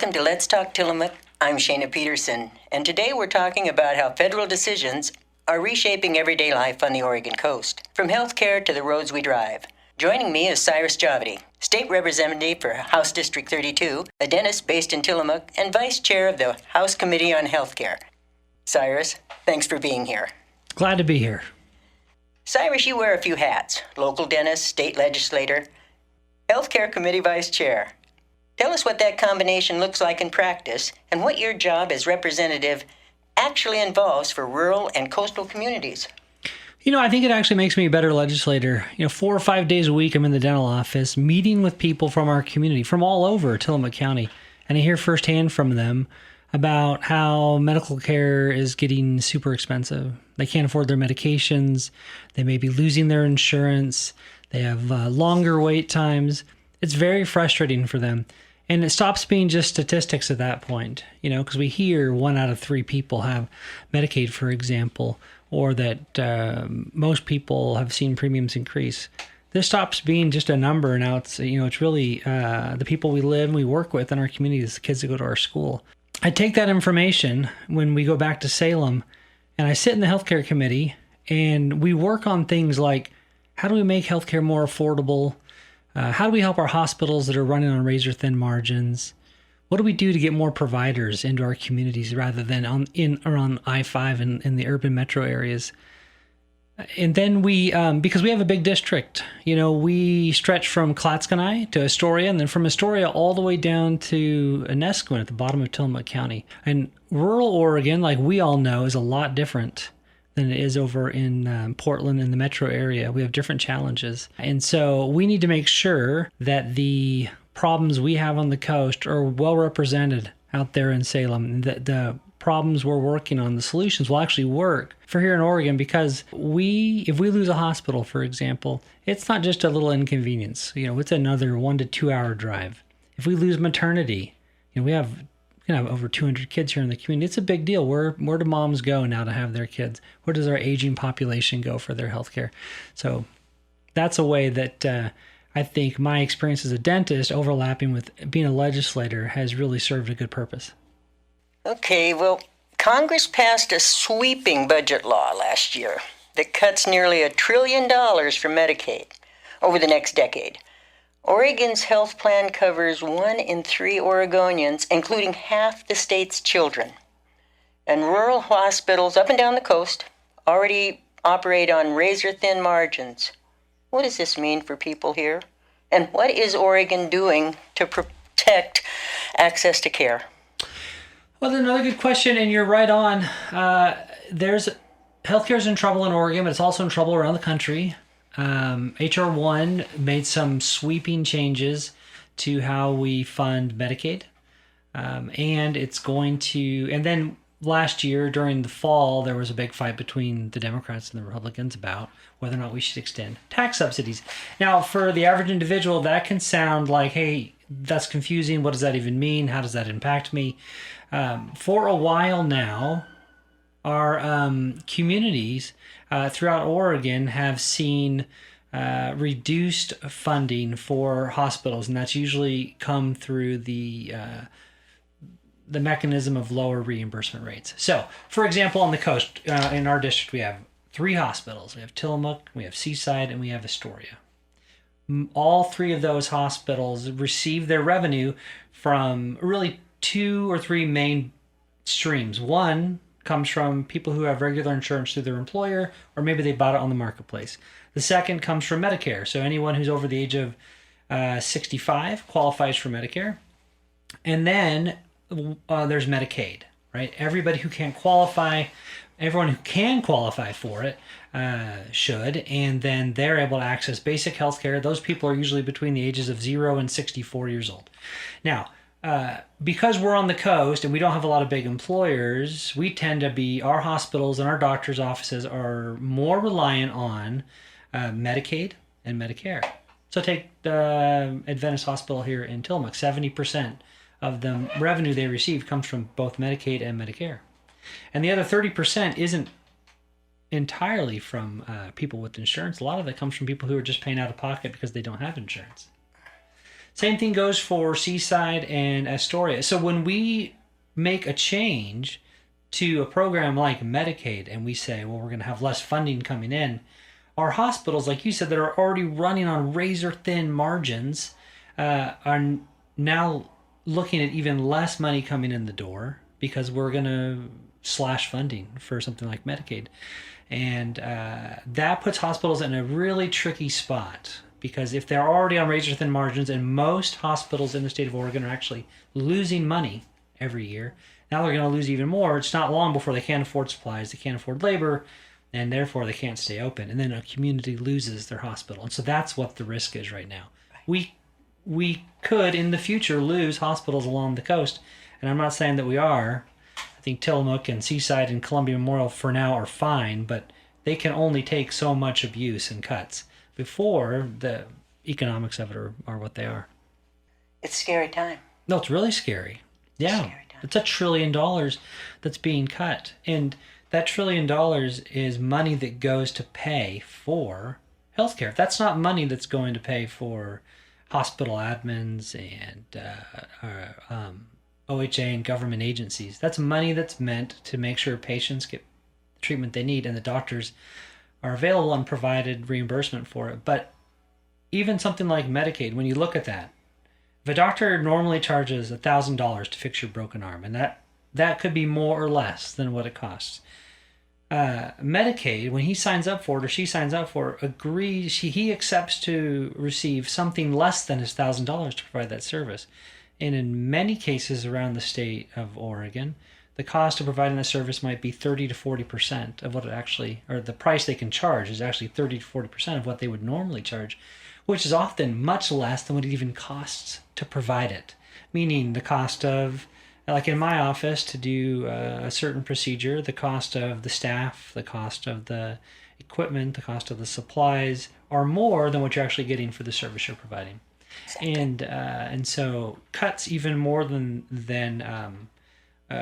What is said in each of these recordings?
Welcome to Let's Talk Tillamook. I'm Shaena Peterson, and today we're talking about how federal decisions are reshaping everyday life on the Oregon coast, from healthcare to the roads we drive. Joining me is Cyrus Javadi, State Representative for House District 32, a dentist based in Tillamook, and Vice Chair of the House Committee on Healthcare. Cyrus, thanks for being here. Glad to be here. Cyrus, you wear a few hats: local dentist, state legislator, Healthcare Committee Vice Chair. Tell us what that combination looks like in practice and what your job as representative actually involves for rural and coastal communities. I think it actually makes me a better legislator. 4 or 5 days a week I'm in the dental office meeting with people from our community, from all over Tillamook County, and I hear firsthand from them about how medical care is getting super expensive. They can't afford their medications. They may be losing their insurance. They have longer wait times. It's very frustrating for them. And it stops being just statistics at that point, because we hear 1 out of 3 people have Medicaid, for example, or that most people have seen premiums increase. This stops being just a number. Now it's really the people we live and we work with in our communities, the kids that go to our school. I take that information when we go back to Salem, and I sit in the healthcare committee, and we work on things like, how do we make healthcare more affordable? How do we help our hospitals that are running on razor-thin margins? What do we do to get more providers into our communities rather than around I-5 and in the urban metro areas? And then we, because we have a big district, we stretch from Clatskanie to Astoria, and then from Astoria all the way down to Anesquin at the bottom of Tillamook County. And rural Oregon, like we all know, is a lot different than it is over in Portland in the metro area. We have different challenges. And so we need to make sure that the problems we have on the coast are well represented out there in Salem, that the problems we're working on, the solutions will actually work for here in Oregon, because if we lose a hospital, for example, it's not just a little inconvenience. It's another 1 to 2 hour drive. If we lose maternity, we have over 200 kids here in the community. It's a big deal. Where do moms go now to have their kids? Where does our aging population go for their health care? So that's a way that I think my experience as a dentist overlapping with being a legislator has really served a good purpose. Okay, well, Congress passed a sweeping budget law last year that cuts nearly $1 trillion from Medicaid over the next decade. Oregon's health plan covers 1 in 3 Oregonians, including half the state's children. And rural hospitals up and down the coast already operate on razor-thin margins. What does this mean for people here? And what is Oregon doing to protect access to care? Well, that's another good question, and you're right on. Healthcare's in trouble in Oregon, but it's also in trouble around the country. HR 1 made some sweeping changes to how we fund Medicaid. And then last year during the fall, there was a big fight between the Democrats and the Republicans about whether or not we should extend tax subsidies. Now, for the average individual, that can sound like, hey, that's confusing. What does that even mean? How does that impact me? For a while now, our communities throughout Oregon have seen reduced funding for hospitals, and that's usually come through the mechanism of lower reimbursement rates. So, for example, on the coast, in our district, we have 3 hospitals. We have Tillamook, we have Seaside, and we have Astoria. All 3 of those hospitals receive their revenue from really 2 or 3 main streams. One comes from people who have regular insurance through their employer, or maybe they bought it on the marketplace. The second comes from Medicare. So anyone who's over the age of 65 qualifies for Medicare. And then there's Medicaid, right? Everyone who can qualify for it should, and then they're able to access basic health care. Those people are usually between the ages of 0 and 64 years old. Now, because we're on the coast and we don't have a lot of big employers, we tend to be, our hospitals and our doctors' offices are more reliant on Medicaid and Medicare. So take the Adventist Hospital here in Tillamook. 70% of the revenue they receive comes from both Medicaid and Medicare. And the other 30% isn't entirely from people with insurance. A lot of it comes from people who are just paying out of pocket because they don't have insurance. Same thing goes for Seaside and Astoria. So when we make a change to a program like Medicaid and we say, well, we're going to have less funding coming in, our hospitals, like you said, that are already running on razor thin margins, are now looking at even less money coming in the door because we're going to slash funding for something like Medicaid. And that puts hospitals in a really tricky spot, because if they're already on razor thin margins, and most hospitals in the state of Oregon are actually losing money every year, now they're going to lose even more. It's not long before they can't afford supplies, they can't afford labor, and therefore they can't stay open. And then a community loses their hospital. And so that's what the risk is right now. We could in the future lose hospitals along the coast, and I'm not saying that we are. I think Tillamook and Seaside and Columbia Memorial for now are fine, but they can only take so much abuse and cuts before the economics of it are what they are. It's a scary time. No, it's really scary. Yeah, it's $1 trillion that's being cut, and that $1 trillion is money that goes to pay for healthcare. That's not money that's going to pay for hospital admins and OHA and government agencies. That's money that's meant to make sure patients get the treatment they need and the doctors are available and provided reimbursement for it. But even something like Medicaid, when you look at that, if a doctor normally charges $1,000 to fix your broken arm, and that could be more or less than what it costs. Medicaid, when he signs up for it or she signs up for it, agrees, he accepts to receive something less than his $1,000 to provide that service. And in many cases around the state of Oregon, the cost of providing the service might be 30 to 40% of what it actually, or the price they can charge is actually 30 to 40% of what they would normally charge, which is often much less than what it even costs to provide it. Meaning the cost of, like in my office, to do a certain procedure, the cost of the staff, the cost of the equipment, the cost of the supplies are more than what you're actually getting for the service you're providing. Exactly. And so cuts even more than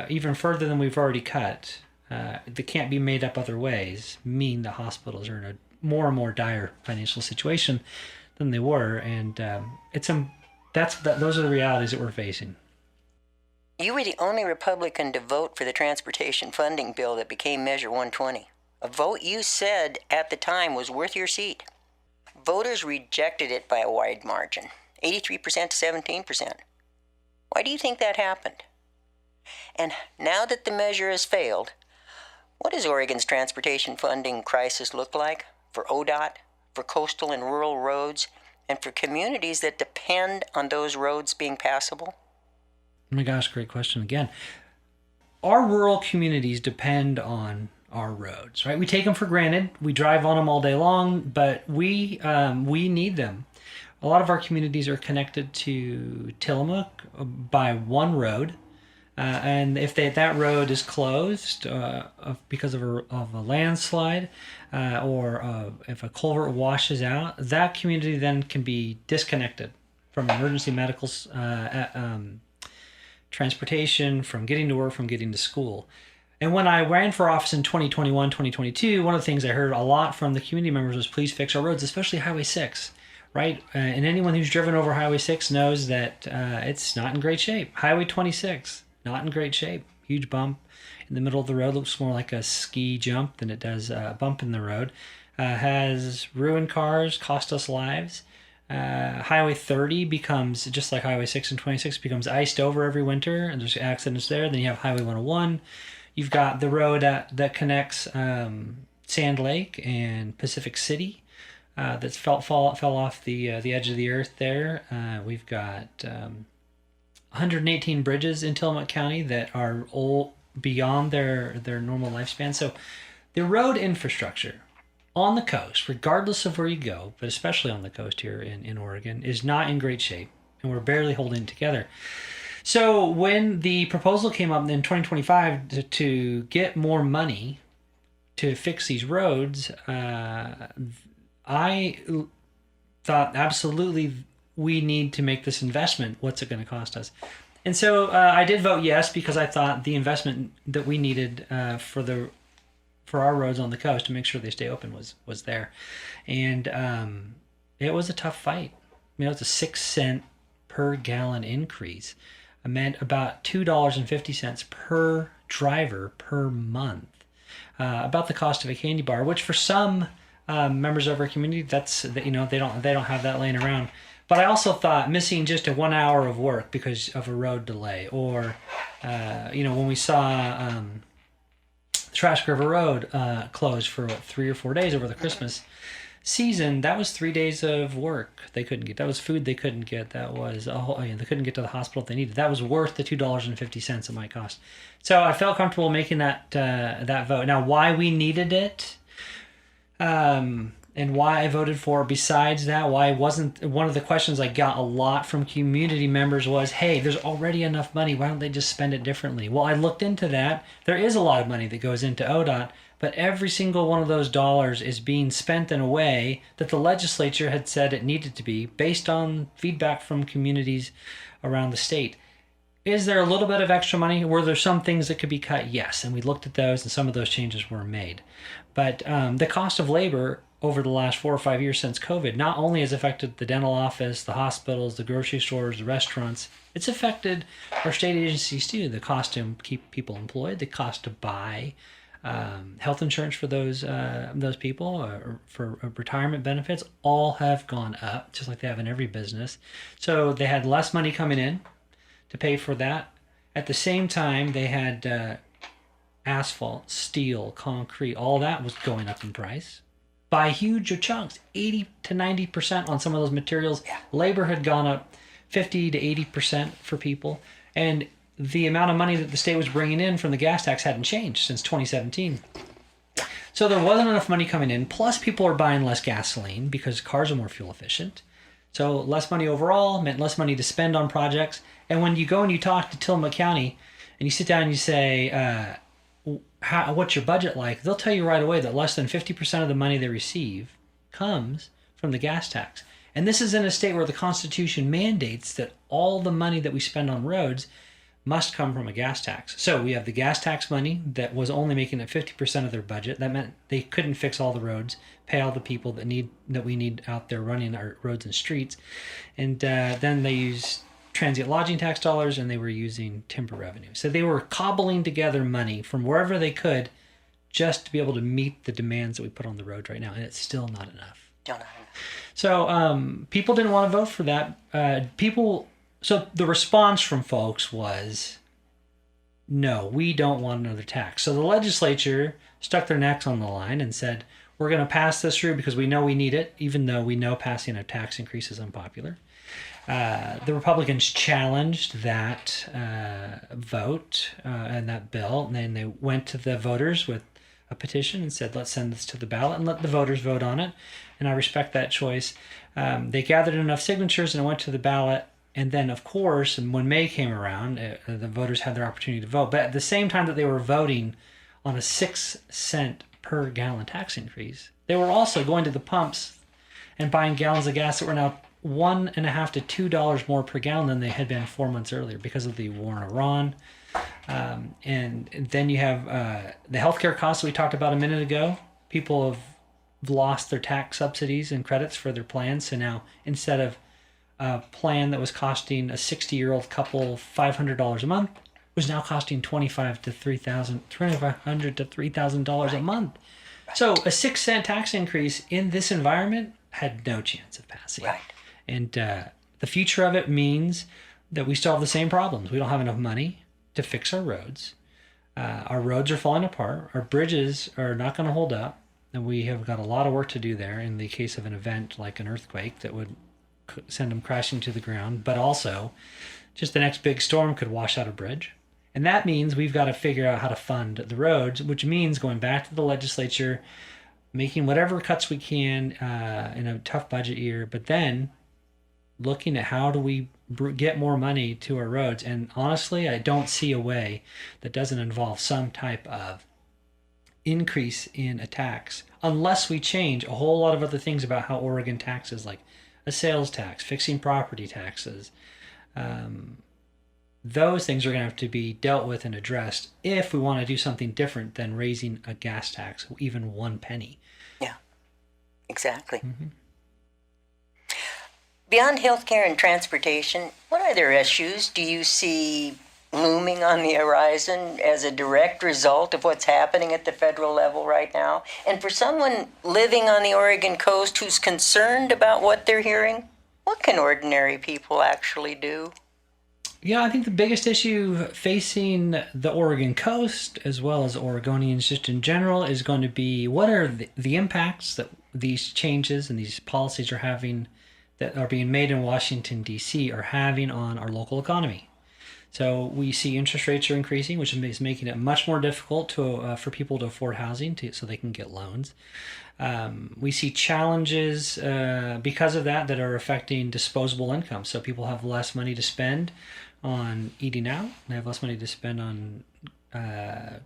even further than we've already cut, that can't be made up other ways, mean the hospitals are in a more and more dire financial situation than they were, and those are the realities that we're facing. You were the only Republican to vote for the transportation funding bill that became Measure 120. A vote you said at the time was worth your seat. Voters rejected it by a wide margin, 83% to 17%. Why do you think that happened? And now that the measure has failed, what does Oregon's transportation funding crisis look like for ODOT, for coastal and rural roads, and for communities that depend on those roads being passable? Oh my gosh, great question again. Our rural communities depend on our roads, right? We take them for granted. We drive on them all day long, but we need them. A lot of our communities are connected to Tillamook by one road, and if that road is closed because of a landslide, or if a culvert washes out, that community then can be disconnected from emergency medical transportation, from getting to work, from getting to school. And when I ran for office in 2021, 2022, one of the things I heard a lot from the community members was, please fix our roads, especially Highway 6, right? And anyone who's driven over Highway 6 knows that it's not in great shape. Highway 26, not in great shape. Huge bump in the middle of the road, looks more like a ski jump than it does a bump in the road. Has ruined cars, cost us lives. Highway 30 becomes, just like Highway 6 and 26, becomes iced over every winter, and there's accidents there. Then you have Highway 101. You've got the road that connects Sand Lake and Pacific City that's fell off the edge of the earth there. We've got 118 bridges in Tillamook County that are old, beyond their normal lifespan. So the road infrastructure on the coast, regardless of where you go, but especially on the coast here in Oregon, is not in great shape, and we're barely holding it together. So when the proposal came up in 2025 to get more money to fix these roads, I thought absolutely we need to make this investment. What's it going to cost us? And so I did vote yes, because I thought the investment that we needed for our roads on the coast to make sure they stay open was there. And it was a tough fight. It's a 6-cent per gallon increase meant about $2.50 per driver per month. About the cost of a candy bar, which for some members of our community, that's, they don't have that laying around. But I also thought missing just a 1 hour of work because of a road delay, or when we saw Trash River Road closed for 3 or 4 days over the Christmas season, that was 3 days of work they couldn't get. That was food they couldn't get. That was they couldn't get to the hospital if they needed. That was worth the $2.50 it might cost. So I felt comfortable making that vote. Now, why we needed it, and why I voted for it, besides that, why wasn't, one of the questions I got a lot from community members was, hey, there's already enough money. Why don't they just spend it differently? Well, I looked into that. There is a lot of money that goes into ODOT, but every single one of those dollars is being spent in a way that the legislature had said it needed to be, based on feedback from communities around the state. Is there a little bit of extra money? Were there some things that could be cut? Yes, and we looked at those, and some of those changes were made. But the cost of labor over the last 4 or 5 years since COVID not only has affected the dental office, the hospitals, the grocery stores, the restaurants, it's affected our state agencies too. The cost to keep people employed, the cost to buy health insurance for those people, or for retirement benefits, all have gone up, just like they have in every business. So they had less money coming in to pay for that. At the same time, they had asphalt, steel, concrete, all that was going up in price by huge chunks, 80 to 90% on some of those materials. Yeah. Labor had gone up 50 to 80% for people. And the amount of money that the state was bringing in from the gas tax hadn't changed since 2017. So there wasn't enough money coming in. Plus, people are buying less gasoline because cars are more fuel efficient. So less money overall meant less money to spend on projects. And when you go and you talk to Tillamook County and you sit down and you say, what's your budget like? They'll tell you right away that less than 50% of the money they receive comes from the gas tax. And this is in a state where the Constitution mandates that all the money that we spend on roads must come from a gas tax. So we have the gas tax money that was only making it 50% of their budget. That meant they couldn't fix all the roads, pay all the people that we need out there running our roads and streets. And then they used transient lodging tax dollars, and they were using timber revenue. So they were cobbling together money from wherever they could just to be able to meet the demands that we put on the road right now. And it's still not enough. So people didn't want to vote for that. So the response from folks was, no, we don't want another tax. So the legislature stuck their necks on the line and said, we're going to pass this through because we know we need it, even though we know passing a tax increase is unpopular. The Republicans challenged that vote and that bill, and then they went to the voters with a petition and said, let's send this to the ballot and let the voters vote on it. And I respect that choice. They gathered enough signatures and it went to the ballot. And then, of course, and when May came around, the voters had their opportunity to vote. But at the same time that they were voting on a 6-cent per gallon tax increase, they were also going to the pumps and buying gallons of gas that were now $1.50 to $2 more per gallon than they had been 4 months earlier because of the war in Iran. And then you have the healthcare costs we talked about a minute ago. People have lost their tax subsidies and credits for their plans. So now, instead of a plan that was costing a 60-year-old couple $500 a month, was now costing $2,500 to $3,000 a month. So a 6-cent tax increase in this environment had no chance of passing. Right. And the future of it means that we still have the same problems. We don't have enough money to fix our roads. Our roads are falling apart. Our bridges are not going to hold up. And we have got a lot of work to do there in the case of an event like an earthquake that would send them crashing to the ground. But also, just the next big storm could wash out a bridge. And that means we've got to figure out how to fund the roads, which means going back to the legislature, making whatever cuts we can in a tough budget year, but then looking at how do we get more money to our roads. And honestly, I don't see a way that doesn't involve some type of increase in a tax, unless we change a whole lot of other things about how Oregon taxes, like a sales tax, fixing property taxes. Those things are going to have to be dealt with and addressed if we want to do something different than raising a gas tax, even 1 penny. Yeah, exactly. Mm-hmm. Beyond healthcare and transportation, what other issues do you see looming on the horizon as a direct result of what's happening at the federal level right now? And for someone living on the Oregon coast who's concerned about what they're hearing, what can ordinary people actually do? Yeah, I think the biggest issue facing the Oregon coast, as well as Oregonians just in general, is going to be what are the impacts that these changes and these policies are having, that are being made in Washington, D.C., are having on our local economy. So we see interest rates are increasing, which is making it much more difficult to for people to afford housing so they can get loans. We see challenges because of that are affecting disposable income. So people have less money to spend on eating out. They have less money to spend on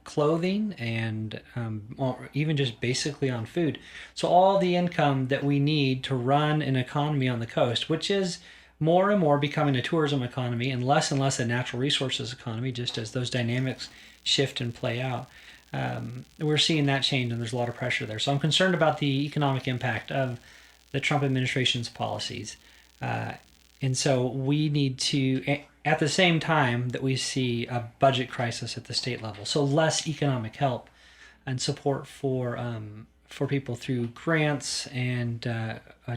clothing and or even just basically on food. So all the income that we need to run an economy on the coast, which is more and more becoming a tourism economy and less a natural resources economy, just as those dynamics shift and play out. We're seeing that change, and there's a lot of pressure there. So I'm concerned about the economic impact of the Trump administration's policies. And so we need to, at the same time that we see a budget crisis at the state level, so less economic help and support for people through grants and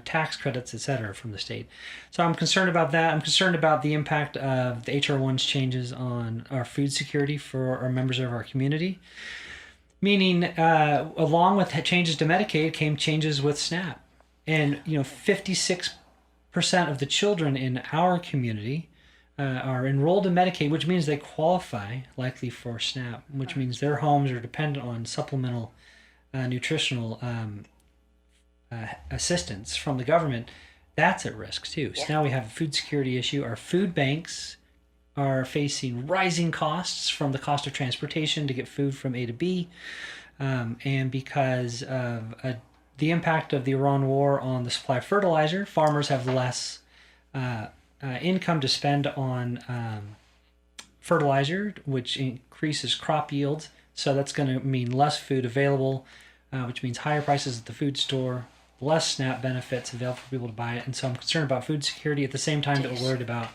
tax credits, et cetera, from the state. So I'm concerned about that. I'm concerned about the impact of the HR1's changes on our food security for our members of our community. Meaning, along with changes to Medicaid came changes with SNAP. And, 56% of the children in our community are enrolled in Medicaid, which means they qualify likely for SNAP, which means their homes are dependent on supplemental nutritional assistance from the government. That's at risk too. So now we have a food security issue. Our food banks are facing rising costs from the cost of transportation to get food from A to B, and because of the impact of the Iran war on the supply of fertilizer, farmers have less income to spend on fertilizer, which increases crop yields. So that's going to mean less food available, which means higher prices at the food store, less SNAP benefits available for people to buy it. And so I'm concerned about food security at the same time that we're worried about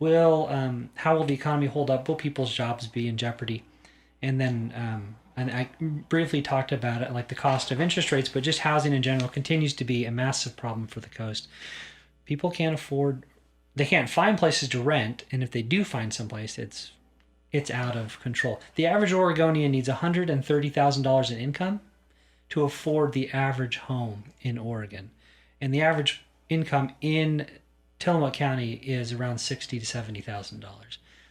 how will the economy hold up? Will people's jobs be in jeopardy? And then, and I briefly talked about it, like the cost of interest rates, but just housing in general continues to be a massive problem for the coast. People can't find places to rent, and if they do find someplace, it's out of control. The average Oregonian needs $130,000 in income to afford the average home in Oregon. And the average income in Tillamook County is around $60,000 to $70,000.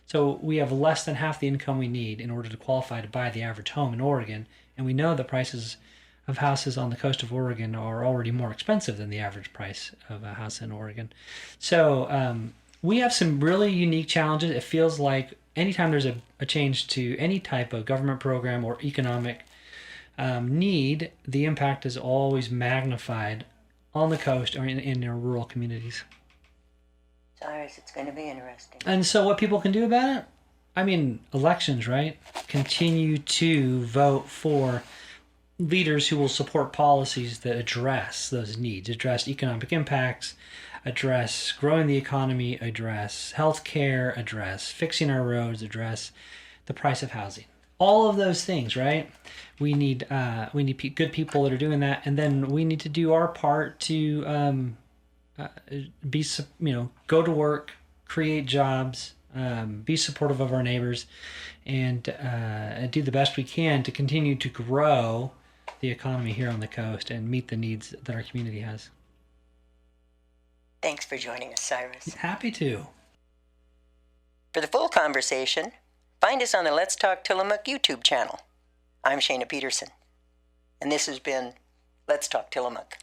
So we have less than half the income we need in order to qualify to buy the average home in Oregon. And we know the prices of houses on the coast of Oregon are already more expensive than the average price of a house in Oregon. So we have some really unique challenges. It feels like anytime there's a change to any type of government program or economic need, the impact is always magnified on the coast or in our rural communities. Cyrus, it's going to be interesting. And so what people can do about it? I mean, elections, right? Continue to vote for leaders who will support policies that address those needs, address economic impacts, address growing the economy, address healthcare, address fixing our roads, address the price of housing. All of those things, right? We need good people that are doing that, and then we need to do our part to go to work, create jobs, be supportive of our neighbors, and do the best we can to continue to grow the economy here on the coast and meet the needs that our community has. Thanks for joining us, Cyrus. Happy to. For the full conversation, find us on the Let's Talk Tillamook YouTube channel. I'm Shaena Peterson, and this has been Let's Talk Tillamook.